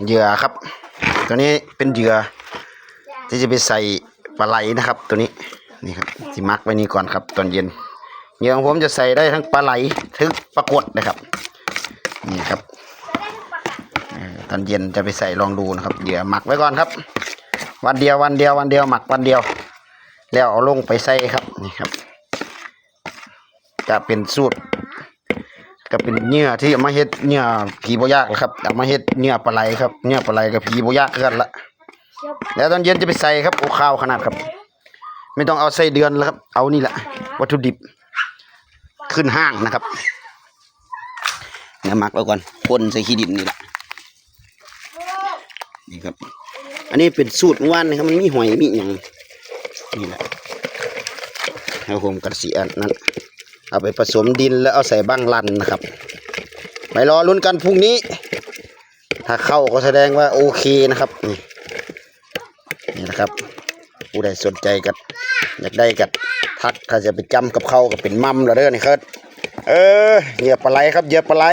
เหยื่อครับตัวนี้เป็นเหยื่อที่จะไปใส่ปลาไหลนะครับตัวนี้นี่ครับที่มักไว้นี่ก่อนครับตอนเย็นเหยื่อของผมจะใส่ได้ทั้งปลาไหลทั้งปลากดนะครับนี่ครับตอนเย็นจะไปใส่ลองดูนะครับเหยื่อหมักไว้ก่อนครับวันเดียวหมักวันเดียวแล้วเอาลงไปใส่ครับนี่ครับจะเป็นสูตรก็เป็นเนื้อที่เอามาเฮ็ดเนื้อผีบ่ยากครับเอามาเฮ็ดเนื้อปลาไหลครับเนื้อปลาไหลกับผีบ่ยากกันละแล้วตอนเย็นจะไปใส่ครับโอ้ข้าวขนาดครับไม่ต้องเอาใส่เดือนแล้วครับเอานี่แหละวัตถุดิบขึ้นห้างนะครับเนี่ยหมักไว้ก่อนพ่นใส่ขี้ดินนี่แหละนี่ครับอันนี้เป็นสูตรเมื่อวานนะครับมันมีหอยมีอย่างนี่แหละแล้วผมกระสีอันนั้นเอาไปผสมดินแล้วเอาใส่บ้างลันนะครับไปรอลุ้นกันพรุ่งนี้ถ้าเข้าก็แสดงว่าโอเคนะครับนี่นะครับผู้ใดสนใจกันอยากได้กันทักถ้าจะไปจำกับเขาก็เป็นมั่มแล้วเด้อนี่ครับเหยื่อปลาไหลครับเหยื่อปลาไหล